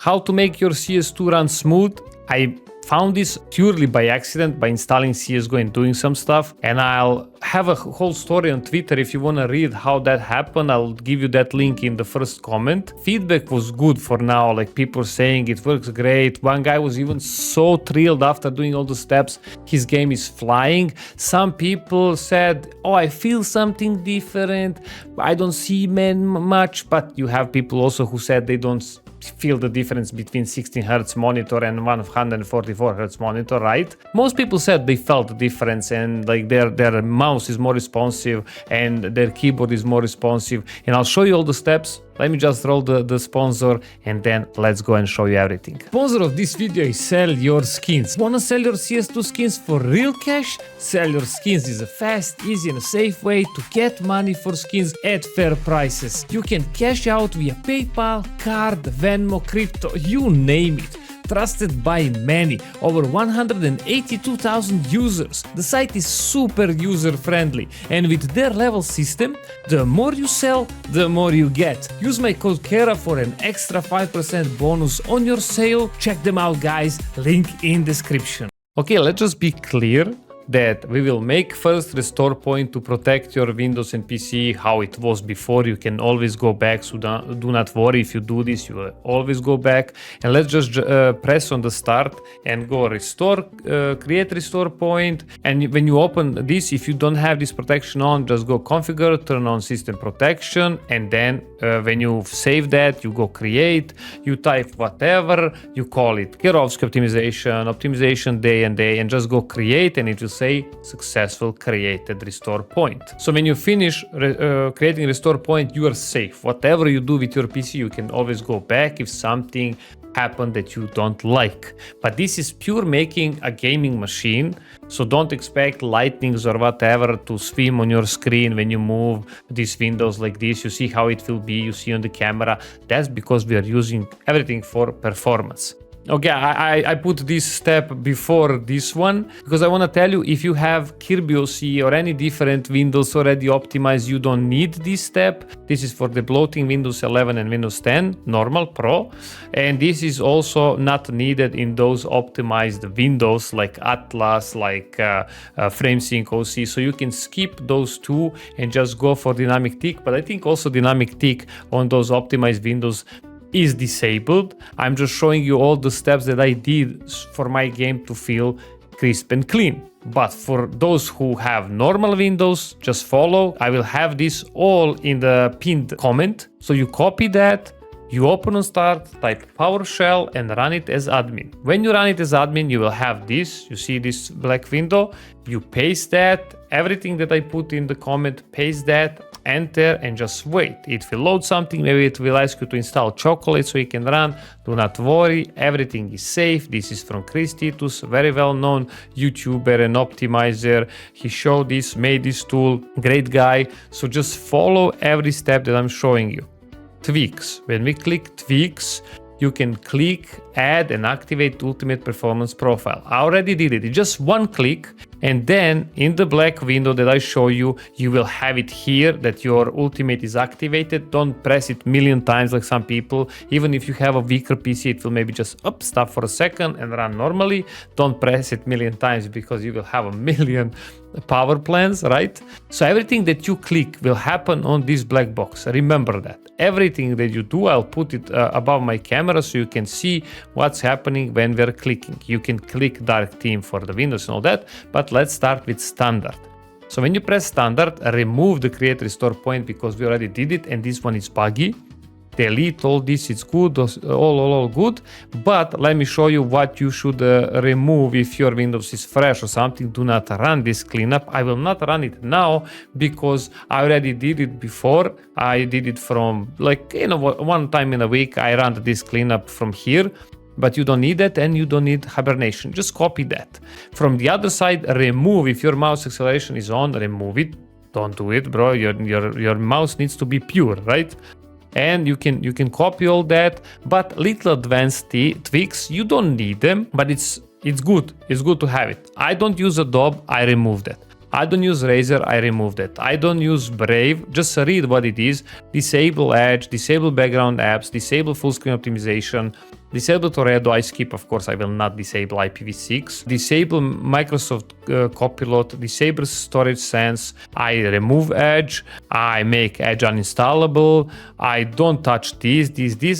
How to make your CS2 run smooth? I found this purely by accident by installing CSGO and doing some stuff, and I'll have a whole story on Twitter. If you want to read how that happened, I'll give you that link in the first comment. Feedback was good for now, like people saying it works great. One guy was even so thrilled after doing all the steps, his game is flying. Some people said, oh, I feel something different, I don't see much. But you have people also who said they don't feel the difference between 16 Hz monitor and 144 Hz monitor, right? Most people said they felt the difference, and like their mouse is more responsive and their keyboard is more responsive. And I'll show you all the steps. Let me just roll the sponsor and then let's go and show you everything. Sponsor of this video is Sell Your Skins. Wanna sell your CS2 skins for real cash? Sell Your Skins is a fast, easy and safe way to get money for skins at fair prices. You can cash out via PayPal, card, Venmo, crypto, you name it. Trusted by many, over 182,000 users. The site is super user-friendly, and with their level system, the more you sell, the more you get. Use my code Kera for an extra 5% bonus on your sale. Check them out, guys, link in description. Okay, let's just be clear that we will make first restore point to protect your Windows and PC how it was before. You can always go back, so do not worry. If you do this, you will always go back. And let's just press on the start and go restore, create restore point. And when you open this, if you don't have this protection on, just go configure, turn on system protection, and then when you save that, you go create, you type whatever, you call it Kerovsky optimization day and day, and just go create, and it will say successful created restore point. So when you finish creating restore point, you are safe. Whatever you do with your PC, you can always go back if something happened that you don't like. But this is pure making a gaming machine, so don't expect lightnings or whatever to swim on your screen when you move these windows like this. You see how it will be, you see on the camera. That's because we are using everything for performance. Okay, I put this step before this one because I want to tell you, if you have Kirby OC or any different Windows already optimized, you don't need this step. This is for the bloating Windows 11 and Windows 10 normal Pro, and this is also not needed in those optimized Windows like Atlas, like FrameSync OC. So you can skip those two and just go for dynamic tick. But I think also dynamic tick on those optimized Windows is disabled. I'm just showing you all the steps that I did for my game to feel crisp and clean. But for those who have normal Windows, just follow. I will have this all in the pinned comment. So you copy that, you open on start, type PowerShell and run it as admin. When you run it as admin, you will have this. You see this black window, you paste that, everything that I put in the comment, paste that, enter, and just wait. It will load something. Maybe it will ask you to install Chocolate so you can run. Do not worry, everything is safe. This is from Chris Titus, very well-known YouTuber and optimizer. He showed this, made this tool, great guy. So just follow every step that I'm showing you. Tweaks. When we click tweaks, you can click add and activate ultimate performance profile. I already did it. It's just one click, and then in the black window that I show you, you will have it here that your ultimate is activated. Don't press it a million times like some people. Even if you have a weaker PC, it will maybe just stop for a second and run normally. Don't press it a million times because you will have a million power plans, right? So everything that you click will happen on this black box. Remember that. Everything that you do, I'll put it above my camera so you can see what's happening when we're clicking. You can click dark theme for the Windows and all that, but let's start with standard. So when you press standard, remove the create restore point because we already did it and this one is buggy. Delete all this, it's good, all good. But let me show you what you should remove if your Windows is fresh or something. Do not run this cleanup. I will not run it now because I already did it before. I did it from one time in a week. I ran this cleanup from here. But you don't need that, and you don't need hibernation. Just copy that. From the other side, remove. If your mouse acceleration is on, remove it. Don't do it, bro. Your mouse needs to be pure, right? And you can copy all that, but little advanced tweaks, you don't need them, but it's good. It's good to have it. I don't use Adobe, I remove that. I don't use Razer, I remove that. I don't use Brave, just read what it is. Disable Edge, disable background apps, disable full screen optimization. Disable Toredo, I skip, of course, I will not disable IPv6. Disable Microsoft Copilot, disable Storage Sense, I remove Edge, I make Edge uninstallable, I don't touch this.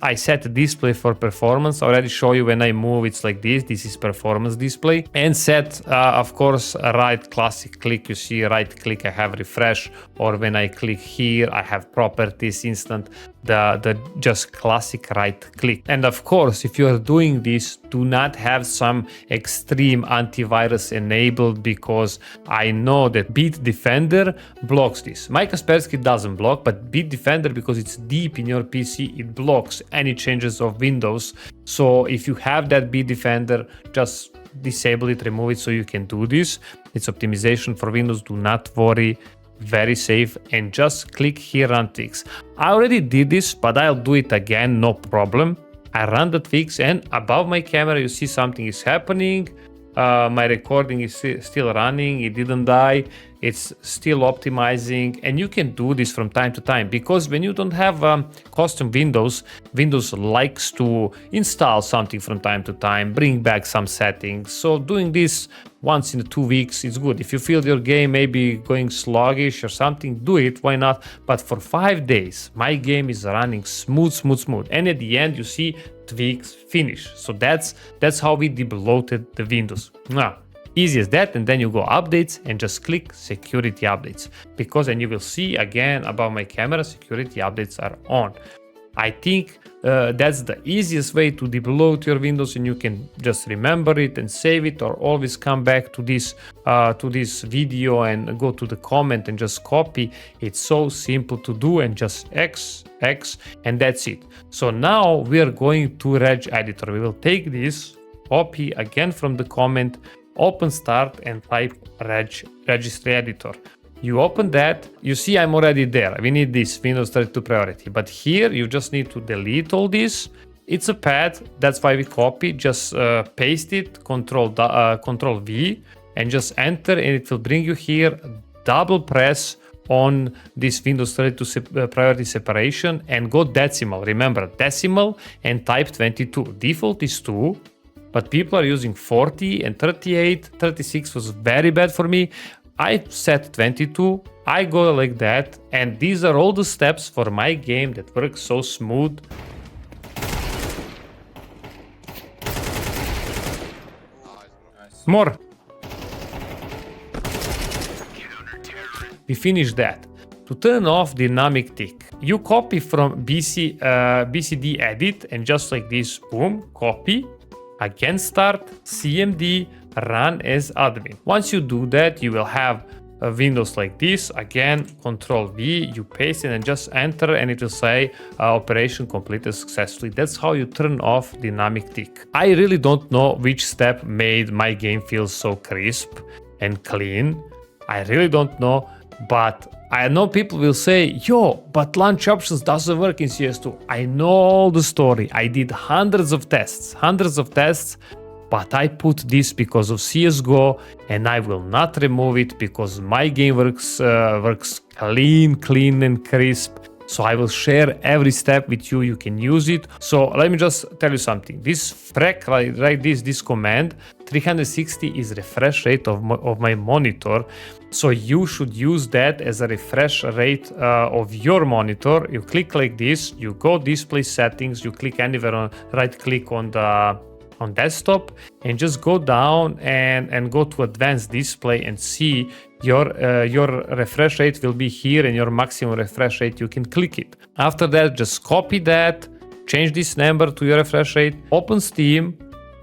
I set display for performance. I already show you when I move, it's like this is performance display. And set, of course, right classic click, you see right click, I have refresh, or when I click here, I have properties instant, the just classic right click. And of course, if you are doing this, do not have some extreme antivirus enabled, because I know that Bitdefender blocks this. My Kaspersky doesn't block, but Bitdefender, because it's deep in your PC, it blocks any changes of Windows. So if you have that Bitdefender, just disable it, remove it so you can do this. It's optimization for Windows, do not worry. Very safe, and just click here run tweaks. I already did this, but I'll do it again, no problem. I run the tweaks, and above my camera you see something is happening. My recording is still running, it didn't die, it's still optimizing, and you can do this from time to time, because when you don't have custom Windows likes to install something from time to time, bring back some settings. So doing this once in 2 weeks is good. If you feel your game may be going sluggish or something, do it, why not? But for 5 days, my game is running smooth. And at the end, you see tweaks finish. So that's how we debloated the Windows. Now, easy as that, and then you go updates and just click security updates, because then you will see again above my camera security updates are on. I think that's the easiest way to debloat your Windows, and you can just remember it and save it, or always come back to this video and go to the comment and just copy. It's so simple to do, and just X, and that's it. So now we are going to Reg Editor. We will take this, copy again from the comment, open start and type registry editor. You open that, you see I'm already there. We need this Windows 32 priority, but here you just need to delete all this. It's a path, that's why we copy. Just paste it, Control V, and just enter, and it will bring you here. Double press on this Windows 32 priority separation and go decimal. Remember, decimal, and type 22. Default is 2. But people are using 40 and 38. 36 was very bad for me. I set 22, I go like that, and these are all the steps for my game that work so smooth. More. We finished that. To turn off dynamic tick, you copy from BCD edit, and just like this, boom, copy. Again start, CMD, run as admin. Once you do that, you will have a Windows like this. Again, Control V, you paste it and just enter, and it will say operation completed successfully. That's how you turn off dynamic tick. I really don't know which step made my game feel so crisp and clean. I really don't know, but I know people will say, yo, but launch options doesn't work in CS2. I know all the story. I did hundreds of tests, but I put this because of CSGO, and I will not remove it because my game works clean and crisp. So I will share every step with you. You can use it. So let me just tell you something. This frac, like this command, 360 is refresh rate of my monitor. So you should use that as a refresh rate of your monitor. You click like this, you go display settings, you click anywhere on right click on desktop, and just go down and go to advanced display and see your refresh rate will be here, and your maximum refresh rate, you can click it. After that, just copy that, change this number to your refresh rate, open Steam,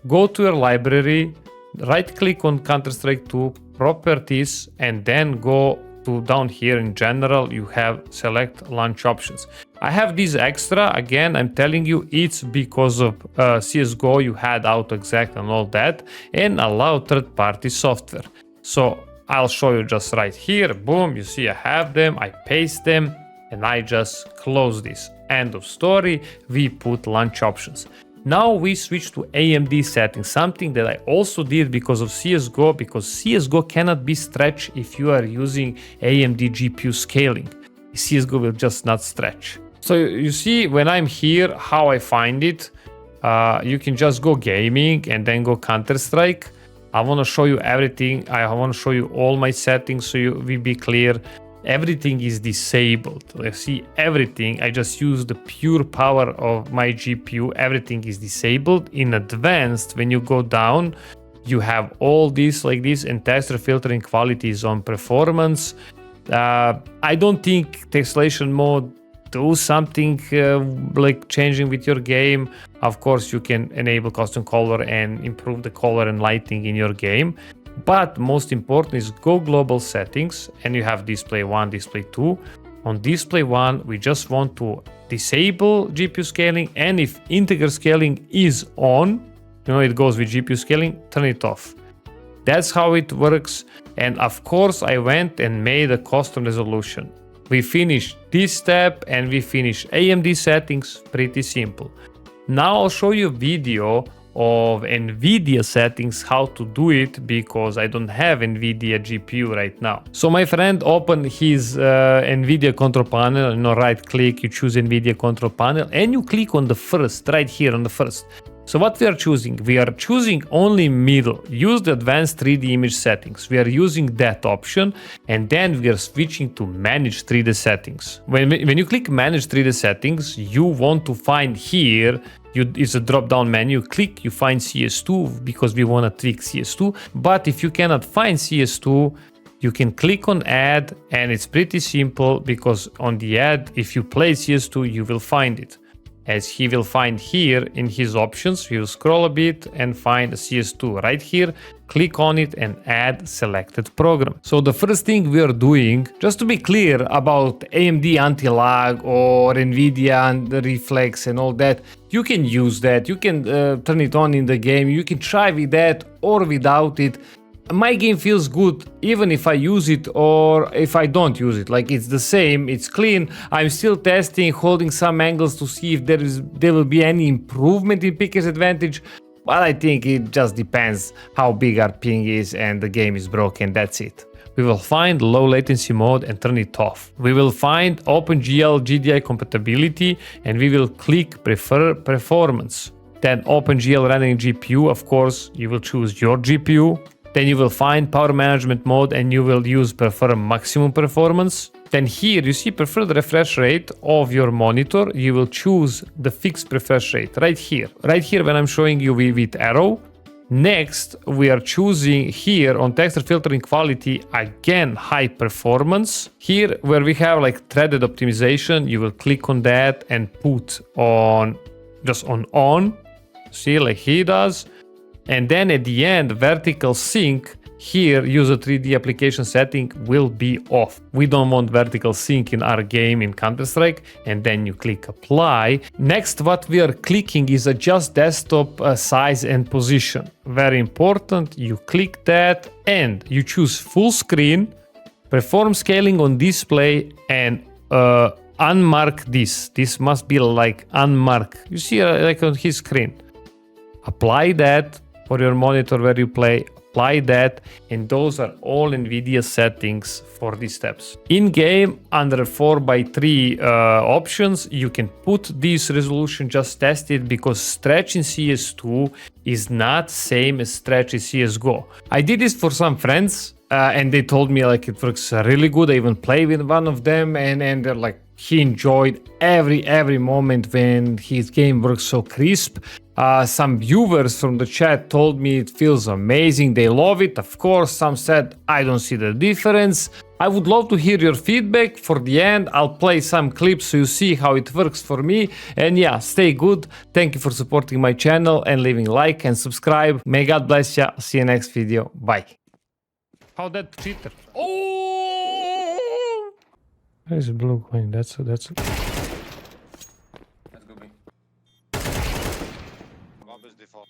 go to your library, right click on Counter-Strike 2 properties, and then go to down here in general, you have select launch options. I have this extra, again, I'm telling you, it's because of CSGO, you had AutoExec and all that, and allow third-party software. So I'll show you just right here, boom, you see I have them, I paste them, and I just close this. End of story, we put launch options. Now we switch to AMD settings, something that I also did because of CSGO, because CSGO cannot be stretched if you are using AMD GPU scaling. CSGO will just not stretch. So you see when I'm here, how I find it. you can just go gaming and then go Counter-Strike. I want to show you everything. I want to show you all my settings so you will be clear. Everything is disabled. Let's see everything. I just use the pure power of my GPU. Everything is disabled. In advanced, when you go down, you have all this like this, and texture filtering quality is on performance. I don't think texturation mode do something like changing with your game. Of course, you can enable custom color and improve the color and lighting in your game. But most important is go global settings, and you have display 1, display 2. On display 1, we just want to disable GPU scaling, and if integer scaling is on, you know, it goes with GPU scaling, turn it off. That's how it works. And of course, I went and made a custom resolution. We finished this step and we finished AMD settings, pretty simple. Now I'll show you a video of NVIDIA settings, how to do it, because I don't have NVIDIA GPU right now. So my friend opened his NVIDIA control panel, you know, right click, you choose NVIDIA control panel, and you click on the first, right here on the first. So what we are choosing? We are choosing only middle. Use the advanced 3D image settings. We are using that option, and then we are switching to manage 3D settings. When you click manage 3D settings, you want to find here, it's a drop down menu, click, you find CS2 because we want to tweak CS2. But if you cannot find CS2, you can click on add, and it's pretty simple because on the add, if you play CS2, you will find it. As he will find here in his options, he will scroll a bit and find CS2 right here, click on it and add selected program. So the first thing we are doing, just to be clear about AMD anti-lag or NVIDIA and the reflex and all that, you can use that, you can turn it on in the game, you can try with that or without it. My game feels good even if I use it or if I don't use it. Like, it's the same, it's clean. I'm still testing, holding some angles to see if there will be any improvement in picker's advantage. But I think it just depends how big our ping is and the game is broken, that's it. We will find low latency mode and turn it off. We will find OpenGL GDI compatibility and we will click prefer performance. Then OpenGL rendering GPU, of course, you will choose your GPU. Then you will find power management mode and you will use prefer maximum performance. Then here you see preferred refresh rate of your monitor. You will choose the fixed refresh rate right here. Right here when I'm showing you with arrow. Next, we are choosing here on texture filtering quality, again, high performance. Here where we have like threaded optimization, you will click on that and put on, just on, see, like he does. And then at the end, vertical sync, here user 3D application setting will be off. We don't want vertical sync in our game in Counter-Strike. And then you click apply. Next, what we are clicking is adjust desktop size and position. Very important. You click that and you choose full screen, perform scaling on display, and unmark this. This must be like unmark. You see like on his screen. Apply that. For your monitor where you play, apply that, and those are all NVIDIA settings for these steps. In game, under 4x3 options, you can put this resolution, just test it, because stretch in CS2 is not same as stretch in CSGO. I did this for some friends, and they told me like it works really good. I even played with one of them, and they're like, he enjoyed every moment when his game works so crisp. Some viewers from the chat told me it feels amazing, they love it. Of course, some said, I don't see the difference. I would love to hear your feedback. For the end, I'll play some clips so you see how it works for me. And yeah, stay good. Thank you for supporting my channel and leaving a like and subscribe. May God bless ya. See you next video. Bye. How that cheater? Oh! Where's the blue going? That's Let's go B. One is default.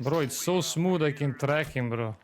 Bro, it's so smooth I can track him, bro.